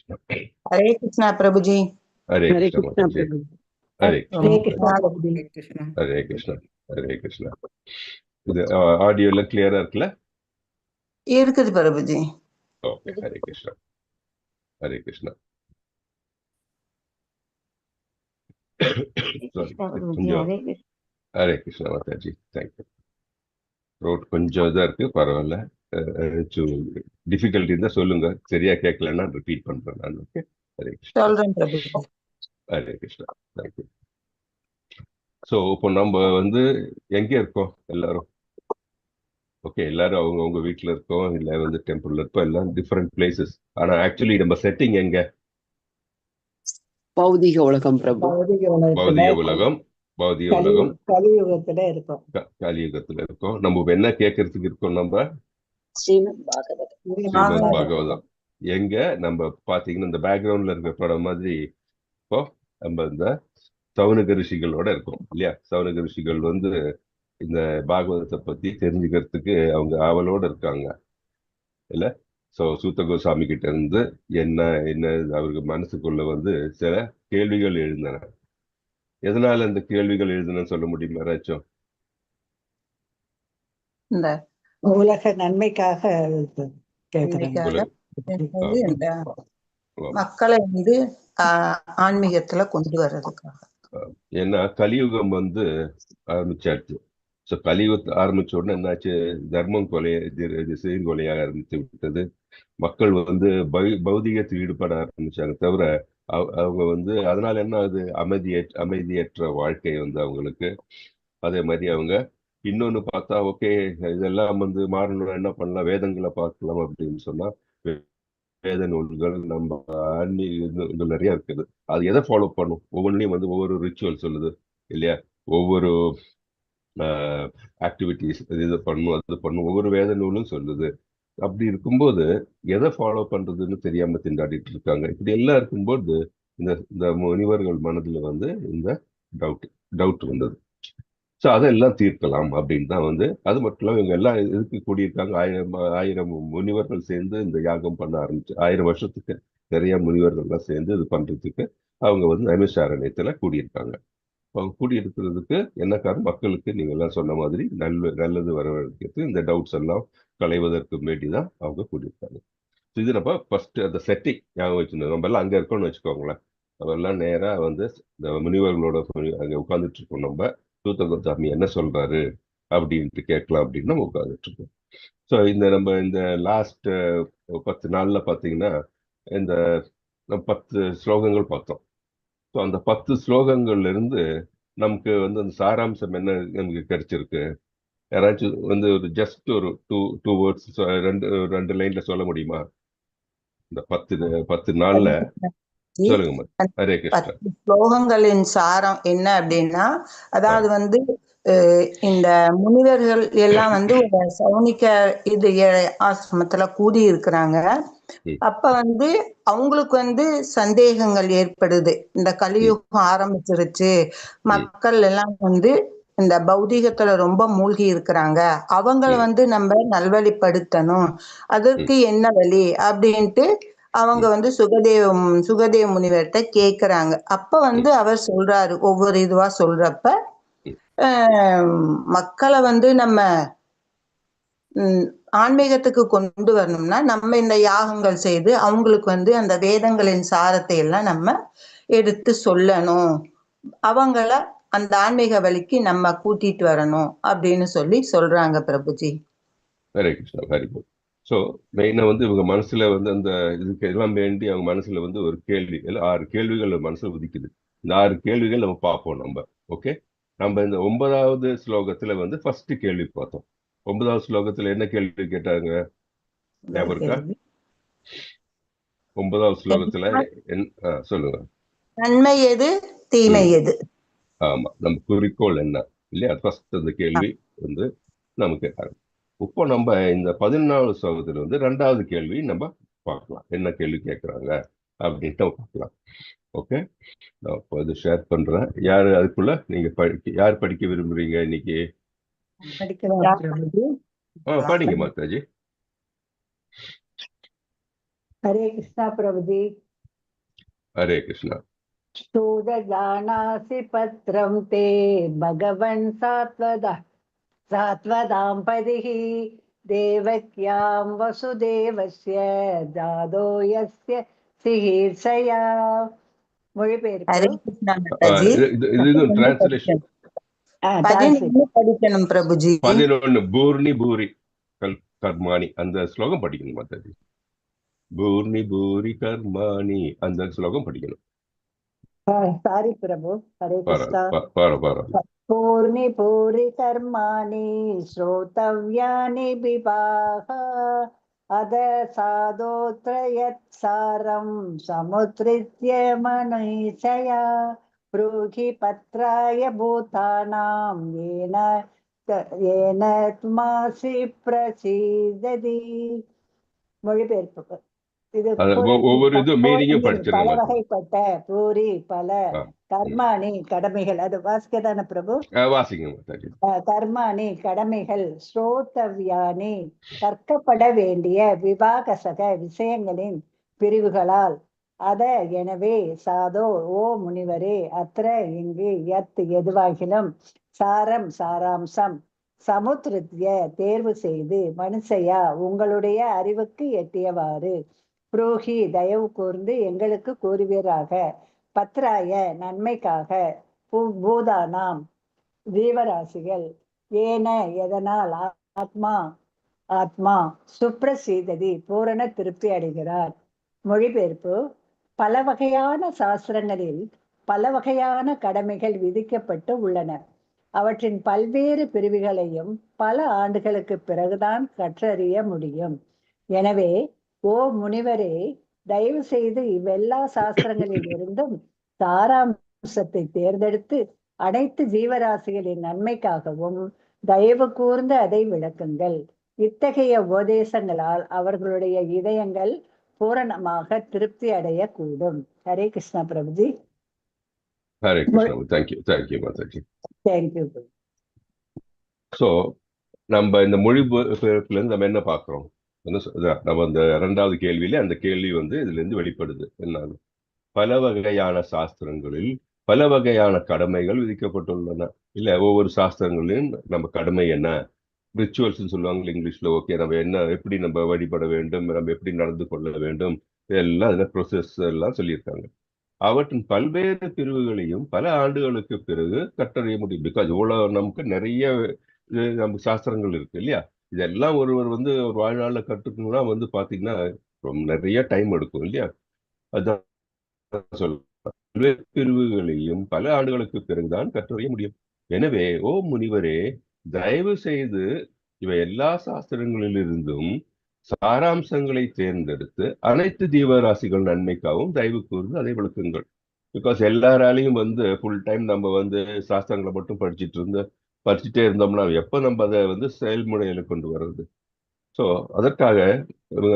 Krishna. हरे कृष्णा प्रभु जी। Hare Hare Krishna Krishna Mataji. Prabhu. Hare हरे Krishna. Krishna प्रभु जी। Hare Krishna. Hare Krishna. இது audio எல்லாம் கிளியரா இருக்குல்ல? இருக்குது प्रभु जी। ஓகே. ஹரே கிருஷ்ணா. ஹரே கிருஷ்ணா. சாரி கொஞ்சம் ஹரே கிருஷ்ணா மாதாஜி. தேங்க்யூ. ரோட் கொஞ்சம் இதாக இருக்கு, பரவாயில்ல. டிஃபிகல்ட்டி இருந்தால் சொல்லுங்க, சரியா கேட்கலன்னா ரிப்பீட் பண்றேன் நான். ஓகே. ஹரே கிருஷ்ணா. சொல்றேன் प्रभु जी। ஹரே கிருஷ்ணா. தேங்க்யூ. ஸோ இப்போ நம்ம எங்க இருக்கோம் எல்லாரும்? ஓகே, எல்லாரும் அவங்க வீட்டில் இருக்கோம், இல்லை டெம்பிள்ல இருக்கோம், எல்லாம் டிஃப்ரெண்ட் பிளேசஸ். ஆனா ஆக்சுவலி நம்ம செட்டிங் எங்க? பௌதிக உலகம் பிரபு. பௌதிக உலகம். பௌதிக உலகம் கலியுகத்துல இருக்கோம். கலியுகத்துல இருக்கோம். நம்ம என்ன கேட்கறதுக்கு இருக்கோம்? நம்ம ஸ்ரீமத் பாகவதம். ஸ்ரீமத் பாகவதம். எங்க நம்ம பாத்தீங்கன்னா இந்த பேக்ரவுண்ட்ல இருக்கிற படம் மாதிரி இப்போ நம்ம இந்த சவுனக ரிஷிகளோட இருக்கோம் இல்லையா? சவுனக ரிஷிகள் இந்த பாகவதத்தை பத்தி தெரிஞ்சுக்கிறதுக்கு அவங்க ஆவலோட இருக்காங்க இல்ல? ஸோ சூத்த கோசாமி கிட்ட இருந்து என்ன என்ன அவருக்கு மனசுக்குள்ள சில கேள்விகள் எழுந்தன. எதனால இந்த கேள்விகள் எழுதுன்னு சொல்ல முடியுமா யாராச்சும்? இந்த உலக நன்மைக்காக இந்த மக்களை ஆன்மீகத்துல கொண்டு வர்றதுக்காக. ஏன்னா கலியுகம் ஆரம்பிச்சாச்சு. ஸோ கலியுகத்தை ஆரம்பிச்ச உடனே என்னாச்சு? தர்மம் கொலையாக ஆரம்பித்து விட்டது. மக்கள் பௌதிகத்தில் ஈடுபட ஆரம்பிச்சாங்க. தவிர அவங்க அதனால என்ன ஆகுது? அமைதியற்ற வாழ்க்கை அவங்களுக்கு. அதே மாதிரி அவங்க இன்னொன்னு பார்த்தா, ஓகே இதெல்லாம் மாறணும், என்ன பண்ணலாம்? வேதங்களை பார்க்கலாம் அப்படின்னு சொன்னா வேத நூல்கள் நம்ம ஆன்மீக நிறைய இருக்குது. அது எதை ஃபாலோ பண்ணும்? ஒவ்வொன்றையும் ஒவ்வொரு ரிச்சுவல் சொல்லுது இல்லையா? ஒவ்வொரு ஆக்டிவிட்டிஸ் இது பண்ணும், அது பண்ணும், ஒவ்வொரு வேத நூலும் சொல்லுது. அப்படி இருக்கும்போது எதை ஃபாலோ பண்றதுன்னு தெரியாம திண்டாடிட்டு இருக்காங்க. இப்படி எல்லாம் இருக்கும்போது இந்த முனிவர்கள் மனதுல இந்த டவுட் வந்தது. ஸோ அதெல்லாம் தீர்க்கலாம் அப்படின்னு தான் அது மட்டும் இல்லாமல் இவங்க எல்லாம் எதுக்கு கூடியிருக்காங்க? ஆயிரம் முனிவர்கள் சேர்ந்து இந்த யாகம் பண்ண ஆரம்பிச்சு 1000 வருஷத்துக்கு நிறைய முனிவர்கள்லாம் சேர்ந்து இது பண்றதுக்கு அவங்க நைமிஷாரண்யத்துல கூடியிருக்காங்க. அவங்க கூடியிருக்கிறதுக்கு என்ன காரணம்? மக்களுக்கு நீங்க எல்லாம் சொன்ன மாதிரி நல்லது வரவேற்கிறது, இந்த டவுட்ஸ் எல்லாம் களைவதற்கு வேண்டிதான் அவங்க கூடியிருக்காங்க. இது நம்ம ஃபர்ஸ்ட் அந்த செட்டிங் ஞாபகம் வச்சுருந்தோம். நம்ம எல்லாம் அங்க இருக்கோம்னு வச்சுக்கோங்களேன். நம்ம எல்லாம் நேரா இந்த முனிவர்களோட அங்க உட்கார்ந்துட்டு இருக்கோம். நம்ம சூத்த கோசாமி என்ன சொல்றாரு அப்படின்ட்டு கேட்கலாம் அப்படின்னு நம்ம உட்கார்ந்துட்டு இருக்கோம். ஸோ நம்ம இந்த லாஸ்ட் 10 நாள்ல பாத்தீங்கன்னா இந்த 10 ஸ்லோகங்கள் பார்த்தோம். ஸோ அந்த 10 ஸ்லோகங்கள்ல இருந்து நமக்கு அந்த சாராம்சம் என்ன நமக்கு கிடைச்சிருக்கு? யாராச்சும் ஒரு ஜஸ்ட் ஒரு டூ வேர்ட்ஸ் ரெண்டு லைன்ல சொல்ல முடியுமா? இந்த 10 நாள்ல சொல்லுங்க. ஹரே கிருஷ்ணா. ஸ்லோகங்களின் சாரம் என்ன அப்படின்னா, அதாவது இந்த முனிவர்கள் எல்லாம் ஒரு சௌனிக இது ஆசிரமத்துல கூடி இருக்கிறாங்க. அப்ப அவங்களுக்கு சந்தேகங்கள் ஏற்படுது. இந்த கலியுகம் ஆரம்பிச்சிருச்சு, மக்கள் எல்லாம் இந்த பௌதீகத்துல ரொம்ப மூழ்கி இருக்கிறாங்க, அவங்கள நம்ம நல்வழிப்படுத்தணும், அதற்கு என்ன வழி அப்படின்ட்டு அவங்க சுகதேவ முனிவர்கிட்ட கேக்குறாங்க. அப்ப அவர் சொல்றாரு, ஒவ்வொரு இதுவா சொல்றப்ப மக்களை நம்ம ஆன்மீகத்துக்கு கொண்டு வரணும்னா நம்ம இந்த யாகங்கள் செய்து அவங்களுக்கு அந்த வேதங்களின் சாரத்தை எல்லாம் நம்ம எடுத்து சொல்லணும், அவங்கள அந்த ஆன்மீக வழிக்கு நம்ம கூட்டிட்டு வரணும் அப்படின்னு சொல்றாங்க பிரபுஜி. ஹரே கிருஷ்ணா. ஹரி போல். ஸோ மெயினா இவங்க மனசுல அந்த இதுக்கு எல்லாம் வேண்டி அவங்க மனசுல ஒரு கேள்வி, 6 கேள்விகள் மனசுல உதிக்குது. இந்த 6 கேள்விகள் நம்ம பார்ப்போம் நம்ம. ஓகே, நம்ம இந்த 9வது ஸ்லோகத்துல ஃபர்ஸ்ட் கேள்வி பார்த்தோம். 9வது ஸ்லோகத்துல என்ன கேள்வி கேட்டாங்க ஞாபகம் இருக்கா? 9வது ஸ்லோகத்துல சொல்லுங்க. நன்மை எது, தீமை எது? ஆமா, நம்ம குறிக்கோள் என்ன இல்லையா? ஃபர்ஸ்ட் அந்த கேள்வி நமக்கு கேட்டாங்க. இப்போ நம்ம இந்த 14வது ஸ்லோகத்துல 2வது கேள்வி நம்ம பார்க்கலாம். என்ன கேள்வி கேட்கறாங்க அப்படின்ட்டு பார்க்கலாம். ஓகே, நான் இப்போ இது ஷேர் பண்றேன். யாரு அதுக்குள்ள நீங்க யார் படிக்க விரும்புறீங்க இன்னைக்கு? படிங்க மாதாஜி. हरे कृष्णा प्रभु जी। ஹரே கிருஷ்ணா. शूदजानासि पत्रं ते भगवन् सात्वदाम्पतिः देवक्यां वसुदेवस्य जादो यस्य सिहीर्षया. மொழிபெயர்ப்பு. ஹரே கிருஷ்ணா மாதாஜி. இது டிரான்ஸ்லேஷன். 11 படிக்கணும் பிரபுஜி. 11 பூர்ணி பூரி கர்மாணி அந்த ஸ்லோகம் படிக்கணும் மாதாஜி. பூர்ணி பூரி கர்மாணி அந்த ஸ்லோகம் படிக்கணும். சாரி பிரபு. ஹரே கிருஷ்ணா. பூர்ணி பூரி கர்மாணி ஸ்ரோதவ்யானி விபாக அத சாதோத்ரயத் சாரம் சமுத்ரித்ய மனுஷயா ப்ரூஹி பத்ராய பூதானாம் ஏன துமாசி பிரசீததி. மொழிபெயர்ப்பு. இது ஒவ்வொரு இது மீனிங்கும் படிச்சிருங்க. பல வகைப்பட்ட பூரி பல கர்மாணி கடமைகள். அது வாசிக்கதான பிரபு? வாசிங்க. கர்மாணி கடமைகள், ஸ்ரோதவ்யானி கற்கப்பட வேண்டிய, விவாகசக விஷயங்களின் பிரிவுகளால், அத எனவே, சாதோ ஓ முனிவரே, அத்திர இங்கு, யத் எதுவாகிலும், சாரம் சாராம்சம், சமுத்ருத்ய தேர்வு செய்து, மனுஷயா உங்களுடைய அறிவுக்கு எட்டியவாறு, புரோஹி தயவு கூர்ந்து எங்களுக்கு கூறுவீராக, பத்ராய நன்மைக்காக, பூதானாம் ஜீவராசிகள், ஏன எதனால், ஆத்மா சுப்ரசீததி பூரண திருப்தி அடைகிறார். மொழிபெயர்ப்பு. பல வகையான சாஸ்திரங்களில் பல வகையான கடமைகள் விதிக்கப்பட்டு உள்ளன. அவற்றின் பல்வேறு பிரிவுகளையும் பல ஆண்டுகளுக்கு பிறகுதான் கற்றறிய முடியும். எனவே ஓ முனிவரே, தயவு செய்து இவ்வெல்லா சாஸ்திரங்களில் இருந்தும் சாராம்சத்தை தேர்ந்தெடுத்து அனைத்து ஜீவராசிகளின் நன்மைக்காகவும் தயவு கூர்ந்து அதை விளக்குங்கள். இத்தகைய உபதேசங்களால் அவர்களுடைய இதயங்கள் பூரணமாக திருப்தி அடையக்கூடும். Hare Krishna Prabhuji. Hare Krishna. Thank you Mataji. Thank you. So நம்ம இந்த மொழிபெயர்ப்புல இருந்து நம்ம என்ன பார்க்கிறோம்? நம்ம இந்த 2வது கேள்வியில அந்த கேள்வி இதுல இருந்து வெளிப்படுது. என்ன? பல வகையான சாஸ்திரங்களில் பல வகையான கடமைகள் விதிக்கப்பட்டுள்ளன. இல்ல, ஒவ்வொரு சாஸ்திரங்களிலும் நம்ம கடமை என்ன, ரிச்சுவல்ஸ் சொல்லுவாங்க இங்கிலீஷ்ல. ஓகே, நம்ம என்ன, எப்படி நம்ம வழிபட வேண்டும், நம்ம எப்படி நடந்து கொள்ள வேண்டும், எல்லாம் அதுல ப்ரொசஸ் எல்லாம் சொல்லியிருக்காங்க. அவற்றின் பல்வேறு பிரிவுகளையும் பல ஆண்டுகளுக்கு பிறகு கற்றறிய முடியும். பிகாஸ் இவ்வளவு நமக்கு நிறைய நம்ம சாஸ்திரங்கள் இருக்கு இல்லையா? இதெல்லாம் ஒருவர் ஒரு வாழ்நாள்ல கற்றுக்கணும்னா பாத்தீங்கன்னா ரொம்ப நிறைய டைம் எடுக்கும் இல்லையா? அதுதான் சொல்ல, பல்வேறு பிரிவுகளையும் பல ஆண்டுகளுக்கு பிறகுதான் கற்றறிய முடியும். எனவே ஓ முனிவரே, தயவு செய்து இவை எல்லா சாஸ்திரங்களிலிருந்தும் சாராம்சங்களை தேர்ந்தெடுத்து அனைத்து ஜீவராசிகள் நன்மைக்காகவும் தயவு கூர்ந்து அதை விளக்குங்கள். பிகாஸ் எல்லாராலையும் ஃபுல் டைம் நம்ம சாஸ்திரங்களை மட்டும் படிச்சுட்டே இருந்தோம்னா எப்ப நம்ம அதை செயல்முறையில கொண்டு வர்றது? ஸோ அதற்காக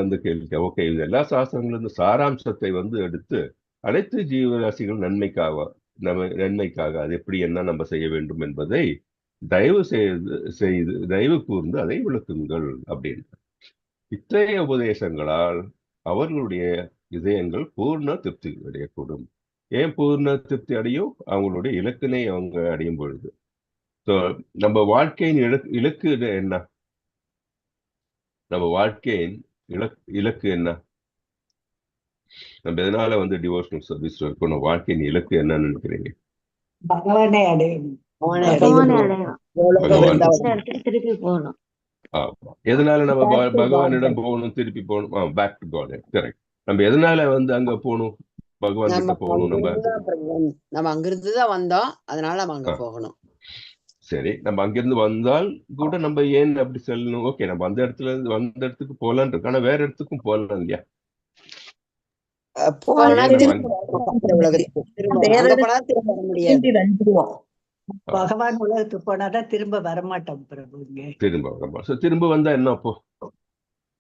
அந்த கேள்விக்கு ஓகே, இது எல்லா சாஸ்திரங்களிலிருந்து சாராம்சத்தை எடுத்து அனைத்து ஜீவராசிகள் நன்மைக்காக அது எப்படி என்ன நம்ம செய்ய வேண்டும் என்பதை தயவு கூர்ந்து அதை விளக்குங்கள் அப்படின்னு. இத்தகைய உபதேசங்களால் அவர்களுடைய இதயங்கள் பூர்ண திருப்தி அடையக்கூடும். ஏன் பூர்ண திருப்தி அடையும்? அவங்களுடைய இலக்கினை அவங்க அடையும் பொழுது. ஸோ நம்ம வாழ்க்கையின் இலக்கு என்ன? நம்ம வாழ்க்கையின் இலக்கு என்ன? நம்ம எதனால டிவோஷனல் சர்வீஸ் இருக்கணும்? வாழ்க்கையின் இலக்கு என்னன்னு நினைக்கிறீங்க? பகவானை அடையணும். திருப்பி போகணும். எதனால நம்ம பகவானிடம் போகணும், திருப்பி போகணும்? Back to God. கரெக்ட். நம்ம எதனால அங்க போகணும், பகவான் கிட்ட போகணும்? நம்ம அங்கிருந்துதான் வந்தோம், அதனால நம்ம அங்க போகணும். சரி, நம்ம அங்கிருந்து வந்தால் கூட நம்ம ஏன் அப்படி சொல்லணும்? ஓகே, நம்ம அந்த இடத்துக்கு போகலான் இருக்கு, ஆனா வேற இடத்துக்கும் போகலாம் இல்லையா? பகவான் உலகத்துக்கு போனாதான் திரும்ப வரமாட்டோம் பிரபு. திரும்ப வந்தா என்ன அப்போ?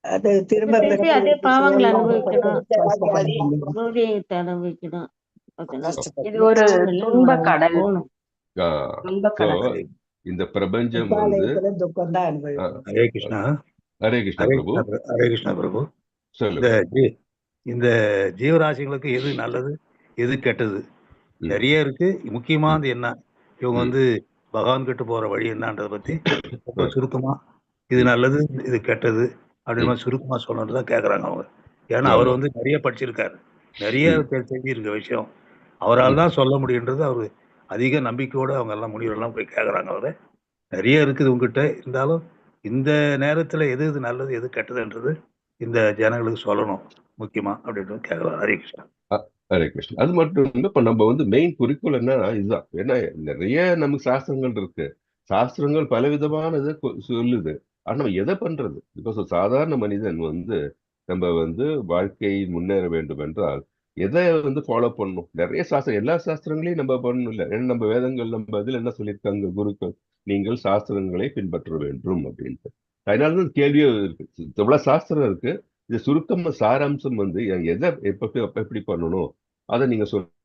அது திரும்ப அதே பாவங்களை அனுபவிக்கணும். இது ஒரு துன்ப கடல். இந்த பிரபஞ்சம் துக்கம் தான் அனுபவிக்கும். ஹரே கிருஷ்ணா. ஹரே கிருஷ்ணா பிரபு. ஹரே கிருஷ்ணா பிரபு. இந்த ஜீவராசிகளுக்கு எது நல்லது, எது கெட்டது ம், நிறைய இருக்கு. ம், முக்கியமானது என்ன, இவங்க ம், வந்து பகவான் கிட்ட போற வழி என்னன்றதை பத்தி ரொம்ப ஆ, சுருக்கமா இது ம், நல்லது இது கெட்டது அப்படின்னு ம். மாதிரி சுருக்கமா சொல்லணும்னு தான் கேட்குறாங்க அவங்க. ஏன்னா அவர் ஆமா. வந்து நிறைய படிச்சிருக்காரு, நிறைய ம், தெரிஞ்சு இருக்க விஷயம் அவரால் ம். தான் சொல்ல முடியுன்றது அவர் அதிக நம்பிக்கையோட அவங்க எல்லாம் முனிவரெல்லாம் போய் கேட்குறாங்க. அவரு நிறைய இருக்குது உங்ககிட்ட, இருந்தாலும் இந்த நேரத்துல எது எது நல்லது எது கெட்டதுன்றது இந்த ஜனங்களுக்கு சொல்லணும் முக்கியமா அப்படின்னு கேட்கலாம். ஹரே கிருஷ்ணா. அ- ஹரே கிருஷ்ணன். அது மட்டும் இல்ல, இப்ப நம்ம வந்து மெயின் குறிக்கோள் என்னன்னா இதுதான். ஏன்னா நிறைய நமக்கு சாஸ்திரங்கள் இருக்கு. சாஸ்திரங்கள் பலவிதமான இதை சொல்லுது. ஆனா நம்ம எதை பண்றது? பிகாஸ் ஒரு சாதாரண மனிதன் வந்து நம்ம வந்து வாழ்க்கை முன்னேற வேண்டும் என்றால் எதை வந்து ஃபாலோ பண்ணணும்? நிறைய சாஸ்திரம், எல்லா சாஸ்திரங்களையும் நம்ம பண்ணணும் இல்லை. ஏன்னா நம்ம வேதங்கள் நம்ம இதுல என்ன சொல்லியிருக்காங்க குருக்கள், நீங்கள் சாஸ்திரங்களை பின்பற்ற வேண்டும் அப்படின்ட்டு. அதனாலதான் கேள்வியே இருக்கு. இவ்வளவு சாஸ்திரம் இருக்கு, இது சுருக்கமா சாராம்சம் வந்து எதை எப்ப எப்படி பண்ணணும் அதை நீங்க சொல்லுங்க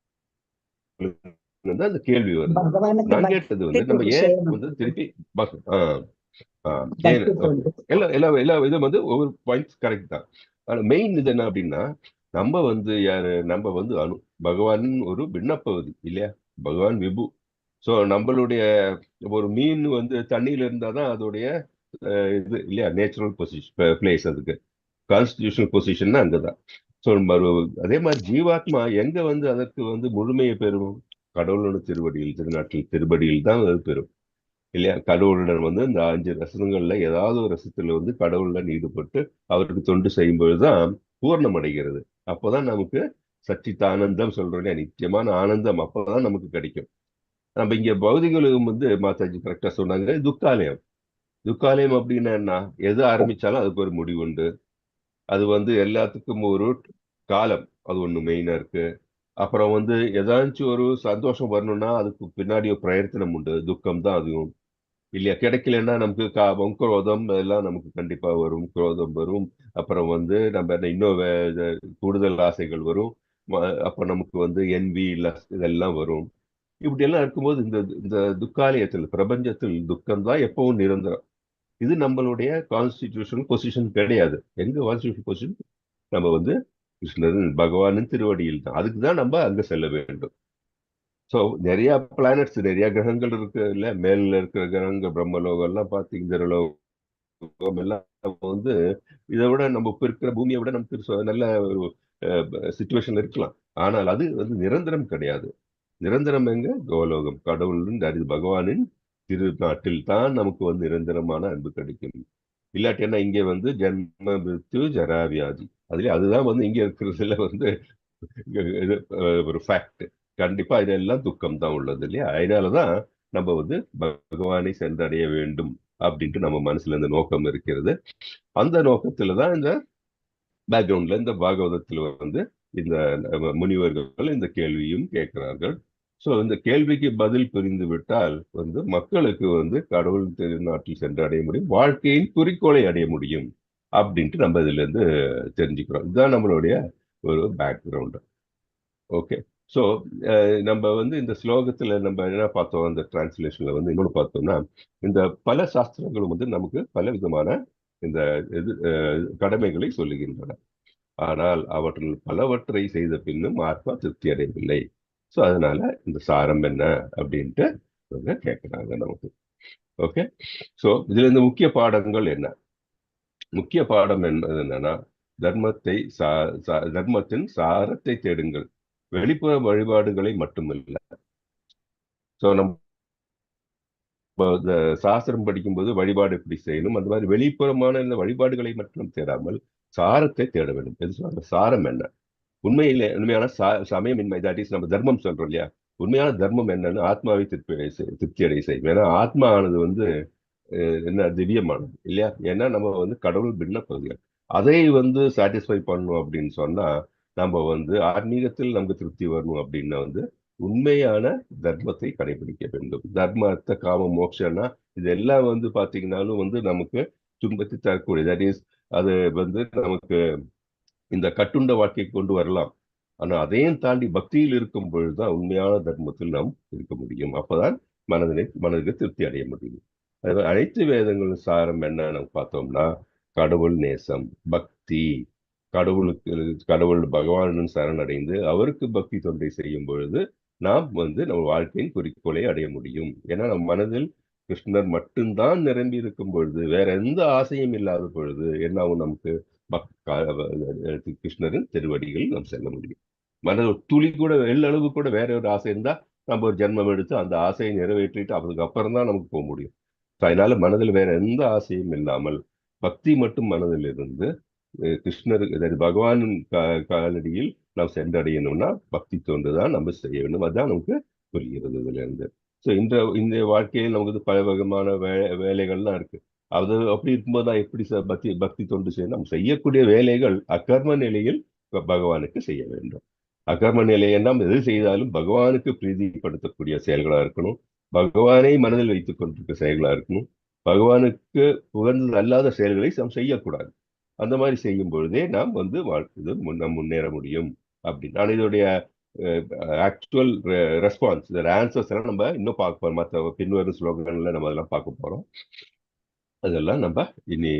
தான் அந்த கேள்வி வருது. பகவானுக்கு நான் பக்தி கேட்டது வந்து நம்ம கொண்டு ஏன் செய்யணும் வந்து திருப்பி ஏன் பக்தி ஓகே, கொண்டு. எல்லா எல்லா எல்லா இதுவும் வந்து ஒவ்வொரு பாயிண்ட்ஸ் கரெக்ட் தான். ஆனா மெயின் இது என்ன அப்படின்னா, நம்ம வந்து யாரு, நம்ம வந்து பகவான் ஒரு விண்ணப்பவதி இல்லையா, பகவான் விபு. ஸோ நம்மளுடைய ஒரு மீன் வந்து தண்ணியில இருந்தாதான் அதோடைய இது இல்லையா, நேச்சுரல் பொசிஷன் பிளேஸ், அதுக்கு கான்ஸ்டிடியூஷனல் பொசிஷன் அங்கதான். ஸோ அதே மாதிரி ஜீவாத்மா எங்க வந்து அதற்கு வந்து முழுமையை பெறும், கடவுளோட திருவடியில், திருநாட்டில் திருவடியில் தான் அது பெறும் இல்லையா. கடவுளுடன் வந்து இந்த 5 ரசங்கள்ல ஏதாவது ஒரு ரசத்துல வந்து கடவுளுடன் ஈடுபட்டு அவருக்கு தொண்டு செய்யும் பொழுதுதான் பூர்ணம் அடைகிறது. அப்போதான் நமக்கு சச்சித் ஆனந்தம் சொல்றோம் இல்லையா, நித்தியமான ஆனந்தம் அப்பதான் நமக்கு கிடைக்கும். நம்ம இங்க பௌதிக உலகம் வந்து மாதாஜி கரெக்டா சொன்னாங்க, துக்காலயம். துக்காலயம் அப்படின்னா என்ன, எது ஆரம்பிச்சாலும் அதுக்கு ஒரு முடிவு உண்டு. அது வந்து எல்லாத்துக்கும் ஒரு காலம், அது ஒண்ணு மெயினா இருக்கு. அப்புறம் வந்து ஏதாச்சும் ஒரு சந்தோஷம் வரணும்னா அதுக்கு பின்னாடி ஒரு பிரயத்தனம் உண்டு, துக்கம் தான் அதுவும் இல்லையா. கிடைக்கலன்னா நமக்கு காபம் குரோதம் அதெல்லாம் நமக்கு கண்டிப்பா வரும், குரோதம் வரும். அப்புறம் வந்து நம்ம இன்னும் கூடுதல் ஆசைகள் வரும். அப்ப நமக்கு வந்து என்வி இதெல்லாம் வரும். இப்படி எல்லாம் இருக்கும்போது இந்த இந்த துக்காலயத்தில் பிரபஞ்சத்தில் துக்கம் தான் எப்பவும் நிரந்தரம். இது நம்மளுடைய கான்ஸ்டிடியூஷனல் பொசிஷன் கிடையாது. எங்க கான்ஸ்டிடியூஷன் பொசிஷன், நம்ம வந்து கிருஷ்ணன் பகவானின் திருவடியில் தான். அதுக்கு தான் நம்ம அங்க செல்ல வேண்டும். ஸோ நிறைய பிளானட்ஸ், நிறைய கிரகங்கள் இருக்கு இல்ல, மேல இருக்கிற கிரகங்கள் பிரம்மலோகம் எல்லாம் பார்த்து இந்திரலோகம் எல்லாம் வந்து இதை விட நம்ம இப்ப இருக்கிற பூமியை விட நமக்கு நல்ல ஒரு சுச்சுவேஷன் இருக்கலாம். ஆனால் அது வந்து நிரந்தரம் கிடையாது. நிரந்தரம் எங்க, கோலோகம், கடவுளின் பகவானின் திருநாட்டில் தான் நமக்கு வந்து நிரந்தரமான அன்பு கிடைக்கும். இல்லாட்டி என்ன, இங்கே வந்து ஜென்ம மிருத்யு ஜரா வியாதி, அதுதான் வந்து இங்க இருக்கிறதுல வந்து இது ஒரு ஃபேக்ட். கண்டிப்பா இதெல்லாம் துக்கம் தான் உள்ளது இல்லையா. அதனாலதான் நம்ம வந்து பகவானை சென்றடைய வேண்டும் அப்படின்ட்டு நம்ம மனசுல இந்த நோக்கம் இருக்கிறது. அந்த நோக்கத்துல தான் இந்த பேக்ரவுண்ட்ல இந்த பாகவதத்துல வந்து இந்த முனிவர்கள் இந்த கேள்வியும் கேட்கிறார்கள். ஸோ இந்த கேள்விக்கு பதில் புரிந்து விட்டால் வந்து மக்களுக்கு வந்து கடவுள் திருநாட்டில் சென்று அடைய முடியும், வாழ்க்கையின் குறிக்கோளை அடைய முடியும் அப்படின்ட்டு நம்ம இதுல இருந்து தெரிஞ்சுக்கிறோம். இதுதான் நம்மளுடைய ஒரு பேக்ரவுண்ட். ஓகே. ஸோ நம்ம வந்து இந்த ஸ்லோகத்துல நம்ம என்ன பார்த்தோம், அந்த டிரான்ஸ்லேஷன்ல வந்து இன்னொன்று பார்த்தோம்னா, இந்த பல சாஸ்திரங்களும் வந்து நமக்கு பல விதமான இந்த இது கடமைகளை சொல்லுகின்றன. ஆனால் அவற்றில் பலவற்றை செய்த பின்னும் ஆத்மா திருப்தி அடையவில்லை. ஸோ அதனால இந்த சாரம் என்ன அப்படின்ட்டு இவங்க கேட்கிறாங்க நமக்கு. ஓகே. ஸோ இதுல இந்த முக்கிய பாடங்கள் என்ன, முக்கிய பாடம் என்பது என்னன்னா, தர்மத்தின் சாரத்தை தேடுங்கள், வெளிப்புற வழிபாடுகளை மட்டுமல்ல. ஸோ நம்ம இந்த சாஸ்திரம் படிக்கும்போது வழிபாடு எப்படி செய்யணும், அந்த மாதிரி வெளிப்புறமான இந்த வழிபாடுகளை மட்டும் தேடாமல் சாரத்தை தேட வேண்டும். எது சொல்றாங்க, சாரம் என்ன, உண்மையான சமயமின்மை, தட் இஸ் நம்ம தர்மம் சொல்றோம் இல்லையா, உண்மையான தர்மம் என்னன்னு ஆத்மாவை திருப்தி அடைய செய்யும். ஏன்னா ஆத்மா ஆனது வந்து என்ன திவ்யமானது இல்லையா. ஏன்னா நம்ம வந்து கடவுள் பின்ன பகுதிகள், அதை வந்து சாட்டிஸ்ஃபை பண்ணணும் அப்படின்னு சொன்னா, நம்ம வந்து ஆன்மீகத்தில் நமக்கு திருப்தி வரணும் அப்படின்னா வந்து உண்மையான தர்மத்தை கடைபிடிக்க வேண்டும். தர்ம அர்த்த காம மோட்சம்னா இதெல்லாம் வந்து பாத்தீங்கன்னாலும் வந்து நமக்கு துன்பத்தை தரக்கூடிய, தட் இஸ் அது வந்து நமக்கு இந்த கட்டுண்ட வாழ்க்கையை கொண்டு வரலாம். ஆனா அதையும் தாண்டி பக்தியில் இருக்கும் பொழுதுதான் உண்மையான தர்மத்தில் நாம் இருக்க முடியும். அப்பதான் மனதுக்கு திருப்தி அடைய முடியும். அனைத்து வேதங்களின் சாரம் என்ன நம்ம பார்த்தோம்னா, கடவுள் நேசம், பக்தி, கடவுள் பகவானுடன் சரணடைந்து அவருக்கு பக்தி தொண்டை செய்யும் பொழுது நாம் வந்து நம்ம வாழ்க்கையின் குறிக்கோளை அடைய முடியும். ஏன்னா நம் மனதில் கிருஷ்ணர் மட்டும்தான் நிரம்பி இருக்கும் பொழுது, வேற எந்த ஆசையும் இல்லாத பொழுது என்ன ஆகும்? நமக்கு கிருஷ்ணரின் திருவடிகள் நாம் செல்ல முடியும். மனதில் துளி கூட எள்ளளவு கூட வேற ஒரு ஆசை இருந்தா நம்ம ஒரு ஜென்மம் எடுத்து அந்த ஆசையை நிறைவேற்றிட்டு அதுக்கு அப்புறம் தான் நமக்கு போக முடியும். அதனால மனதில் வேற எந்த ஆசையும் இல்லாமல் பக்தி மட்டும் மனதில் இருந்து கிருஷ்ணருக்கு பகவானின் காலடியில் நாம் சென்றடையணும்னா பக்தி தொண்டுதான் நம்ம செய்ய வேண்டும். அதுதான் நமக்கு புரிகிறது இதுல இருந்து. ஸோ இந்த வாழ்க்கையில் நமக்கு பல வகையான வேலைகள்லாம் இருக்கு. அது அப்படி இருக்கும்போது தான் எப்படி பக்தி தொண்டு செய்யணும்? நம்ம செய்யக்கூடிய வேலைகள் அகர்ம நிலையில் பகவானுக்கு செய்ய வேண்டும். அகர்ம நிலையை நாம் எது செய்தாலும் பகவானுக்கு பிரீதிப்படுத்தக்கூடிய செயல்களா இருக்கணும். பகவானை மனதில் வைத்துக் கொண்டிருக்க செயல்களா இருக்கணும். பகவானுக்கு உகந்தது அல்லாத செயல்களை நாம் செய்யக்கூடாது. அந்த மாதிரி செய்யும் பொழுதே நாம் வந்து நாம் முன்னேற முடியும் அப்படின்னு. ஆனால் இதோடைய ஆக்சுவல் ரெஸ்பான்ஸ், இந்த ஆன்சர்ஸ் எல்லாம் நம்ம இன்னும் பார்க்க போறோம். மற்ற பின்வரும் ஸ்லோகங்கள்ல நம்ம அதெல்லாம் பார்க்க போறோம். அதெல்லாம் நம்ம இனி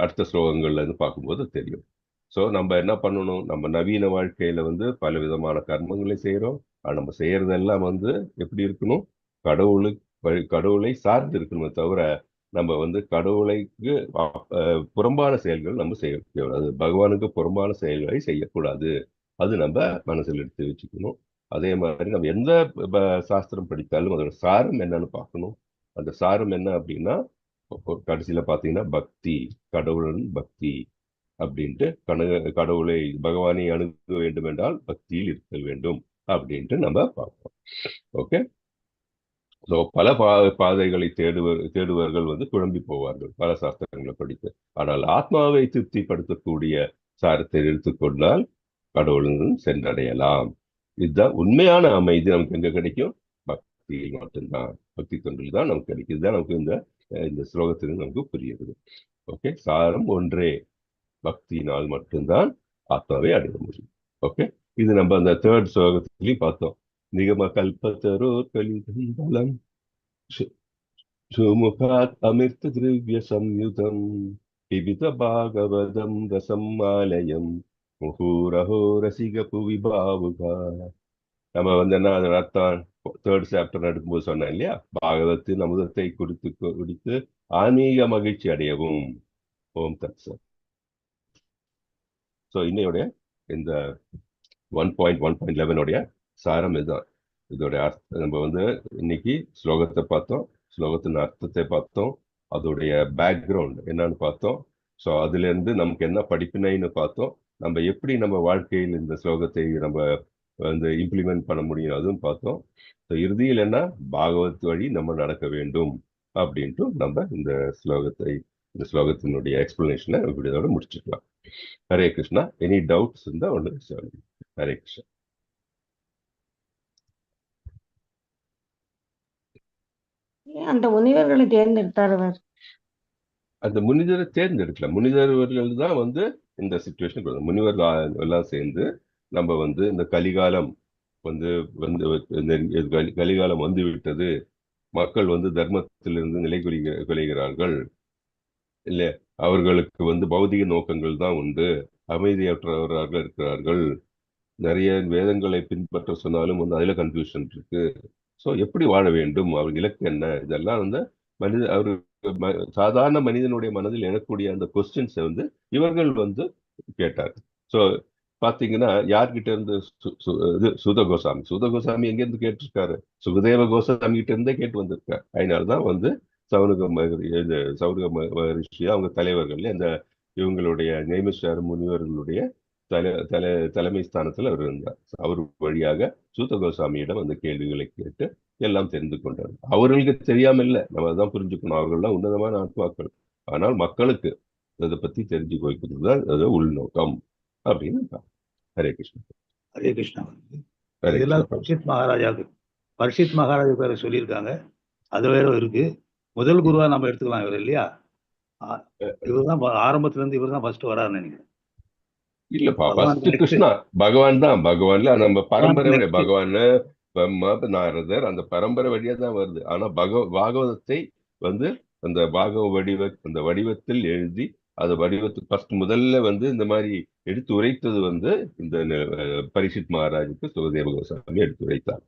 அடுத்த ஸ்லோகங்கள்ல இருந்து பார்க்கும்போது தெரியும். ஸோ நம்ம என்ன பண்ணணும்? நம்ம நவீன வாழ்க்கையில வந்து பல விதமான கர்மங்களை செய்யறோம். நம்ம செய்யறதெல்லாம் வந்து எப்படி இருக்கணும்? கடவுளை சார்ந்து இருக்கணுமே தவிர நம்ம வந்து கடவுளைக்கு புறம்பான செயல்கள் நம்ம செய்யக்கூடாது. பகவானுக்கு புறம்பான செயல்களை செய்யக்கூடாது. அது நம்ம மனசில் எடுத்து வச்சுக்கணும். அதே மாதிரி நம்ம எந்த சாஸ்திரம் படித்தாலும் அதோட சாரம் என்னன்னு பார்க்கணும். அந்த சாரம் என்ன அப்படின்னா, கடைசியில பாத்தீங்கன்னா பக்தி, கடவுளுடன் பக்தி அப்படின்ட்டு கடவுளை பகவானை அணுக வேண்டும் என்றால் பக்தியில் இருக்க வேண்டும் அப்படின்ட்டு நம்ம பார்ப்போம். ஓகே. ஸோ பல பாதைகளை தேடுவர்கள் வந்து குழம்பி போவார்கள் பல சாஸ்திரங்களை படித்து. ஆனால் ஆத்மாவை திருப்திப்படுத்தக்கூடிய சாரத்தை எடுத்துக்கொண்டால் கடவுளுடன் சென்றடையலாம். இதுதான் உண்மையான அமைதி. நமக்கு எங்க கிடைக்கும்? பக்தியில் மட்டும்தான், பக்தி தொண்டில் தான் நமக்கு கிடைக்கும். இதுதான் நமக்கு இந்த ஸ்லோகத்திலிருந்து நமக்கு புரியுது. ஓகே. சாரம் ஒன்றே, பக்தியினால் மட்டும்தான் ஆத்மாவை அடைய முடியும். ஓகே. இது நம்ம அந்த 3rd ஸ்லோகத்திலையும் பார்த்தோம். நிகம கல்பத்தரோர் கலிதம் சுமுகாத் அமிர்த திரவிய சம்யுதம் பிபித பாகவதம் ரசம் ஆலயம் முகூரஹோ ரசிக புவி பாவுகா. நம்ம வந்து என்ன அதோட அர்த்தம் 3rd சாப்டர் எடுக்கும்போது சொன்னேன் இல்லையா? பாகவத்தின் அமுதத்தை குடித்து ஆன்மீக மகிழ்ச்சி அடையவும். ஓம் தத் சத். ஸோ இன்னையோடைய இந்த 1.1.11 சாரம் இதுதான். இதோட அர்த்தம் நம்ம வந்து இன்னைக்கு ஸ்லோகத்தை பார்த்தோம், ஸ்லோகத்தின் அர்த்தத்தை பார்த்தோம், அதோடைய பேக்ரவுண்ட் என்னன்னு பார்த்தோம். ஸோ அதுல இருந்து நமக்கு என்ன படிப்பினைன்னு பார்த்தோம். நம்ம எப்படி நம்ம வாழ்க்கையில் இந்த ஸ்லோகத்தை நம்ம வந்து இம்ப்ளிமெண்ட் பண்ண முடியும் அதுவும் பார்த்தோம். ஸோ இறுதியில் என்ன, பாகவத் வழி நம்ம நடக்க வேண்டும் அப்படின்ட்டு நம்ம இந்த ஸ்லோகத்தினுடைய எக்ஸ்பிளனேஷனை இப்படியோட முடிச்சுக்கலாம். ஹரே கிருஷ்ணா. எனி டவுட்ஸ் இருந்தா ஒன்று சொல்லுங்க. ஹரே கிருஷ்ணா. அந்த முனிவர்களை தேர்ந்தெடுத்தார் அவர். அந்த முனிதரை தேர்ந்தெடுக்கல. முனிதர்கள் தான் வந்து இந்த சிச்சுவேஷன். முனிவர்கள் எல்லாம் சேர்ந்து நம்ம வந்து இந்த கலிகாலம் கலிகாலம் வந்து விட்டது, மக்கள் வந்து தர்மத்திலிருந்து நிலை குலைகிறார்கள் இல்ல, அவர்களுக்கு வந்து பௌதிக நோக்கங்கள் தான் உண்டு, அமைதியற்றவராக இருக்கிறார்கள், நிறைய வேதங்களை பின்பற்ற சொன்னாலும் வந்து அதுல கன்ஃபியூஷன் இருக்கு. ஸோ எப்படி வாழ வேண்டும், அவர் இலக்கு என்ன, இதெல்லாம் வந்து சாதாரண மனிதனுடைய மனதில் எழக்கூடிய அந்த கொஸ்டின்ஸை வந்து இவர்கள் வந்து கேட்டார். ஸோ பாத்தீங்கன்னா யார்கிட்ட இருந்து சுத கோசாமி எங்கிருந்து கேட்டிருக்காரு? சுகதேவ கோசாமி கிட்ட இருந்தே கேட்டு வந்திருக்காரு. அதனாலதான் வந்து சௌனக மகரிஷி அவங்க தலைவர்கள் அந்த இவங்களுடைய நைமிஷார முனிவர்களுடைய தலைமை ஸ்தானத்துல அவர் இருந்தார். அவர் வழியாக சூத கோசாமியிடம் அந்த கேள்விகளை கேட்டு எல்லாம் தெரிந்து கொண்டார். அவர்களுக்கு தெரியாம இல்லை, நம்ம அதான் புரிஞ்சுக்கணும். அவர்கள்லாம் உன்னதமான ஆத்மாக்கள். ஆனால் மக்களுக்கு அதை பத்தி தெரிஞ்சு வைக்கிறது தான் அது உள்நோக்கம் அப்படின்னு. ஹரே கிருஷ்ணா. ஹரே கிருஷ்ணா. இதெல்லாம் பரிஷித் மகாராஜா பேரை சொல்லியிருக்காங்க. அது வேற இருக்கு. முதல் குருவா நம்ம எடுத்துக்கலாம் இவர் இல்லையா? இவர்தான் ஆரம்பத்துல இருந்து இவர் தான் ஃபர்ஸ்ட் வராருன்னு நினைக்கிறேன். இல்லப்பா, ஃபர்ஸ்ட் கிருஷ்ணா பகவான் தான். பகவான்ல நம்ம பரம்பரை பகவான் நாரதர் அந்த பரம்பரை வழியா தான் வருது. ஆனா பாகவதத்தை வந்து அந்த வடிவத்தில் எழுதி அது வடிவத்துக்கு ஃபர்ஸ்ட் முதல்ல வந்து இந்த மாதிரி எடுத்து உரைத்தது வந்து இந்த பரீட்சித் மகாராஜுக்கு சுகதேவ கோஸ்வாமி எடுத்து உரைத்தார்.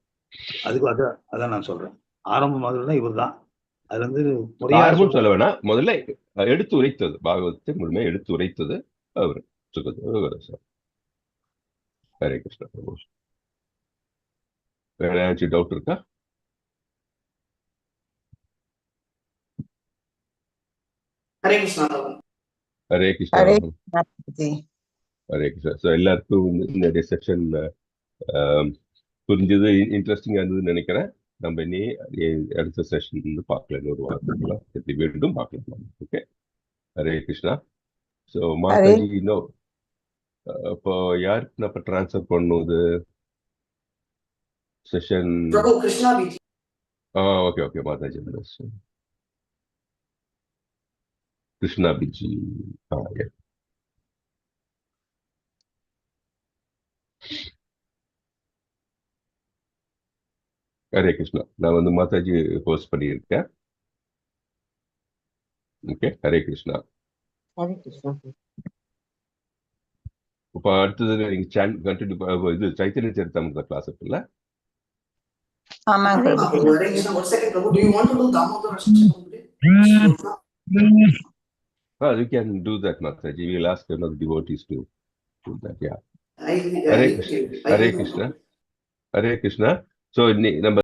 அதுக்கு அதான் நான் சொல்றேன். ஆரம்ப மாதிரி இவர் தான். அது வந்து ஆரம்பம் சொல்ல வேணாம், முதல்ல எடுத்து உரைத்தது, பாகவதத்தை முழுமையாக எடுத்து உரைத்தது அவர் சுகதேவ கோஸ்வாமி. ஹரே கிருஷ்ணா பிரபு. வேற ஏதாச்சும் டவுட் இருக்கா? ஹரே கிருஷ்ணா. ஹரே கிருஷ்ணா. ஹரே கிருஷ்ணா பிரபுஜி. ஹரே கிருஷ்ணா. ஸோ எல்லாருக்கும் இந்த செஷன் புரிஞ்சது, இன்ட்ரெஸ்டிங்காக இருந்ததுன்னு நினைக்கிறேன். நம்ம இனி அடுத்த செஷன் வந்து பார்க்கலாம், இன்னொரு வாரத்துக்குலாம் மீண்டும் பார்க்கலாம். ஓகே, ஹரே கிருஷ்ணா. ஸோ மாதாஜி இன்னும் இப்போ யாருக்கு நான் இப்போ ட்ரான்ஸ்ஃபர் பண்ணுவது செஷன்? கிருஷ்ணா பிஜி. Okay okay Mataji. கிருஷ்ணா பிஜி. ஹரே கிருஷ்ணா. நான் வந்து மாதாஜி போஸ்ட் பண்ணியிருக்கேன். ஓகே, ஹரே கிருஷ்ணா. ஹரே கிருஷ்ணா. இப்போ அடுத்தது நீங்க கண்டினியூ இது சைத்தன்ய சரிதாமிர்த கிளாஸ் இருக்குல்ல? ஆமாங்க பிரபுஜி. ஹரே கிருஷ்ணா. ஒரு second Prabhu, do you want to do Damodar section today? We can do that, Mataji. We will ask another devotees to do that. Yeah. Hare Hare Krishna. Hare Krishna. So நம்ம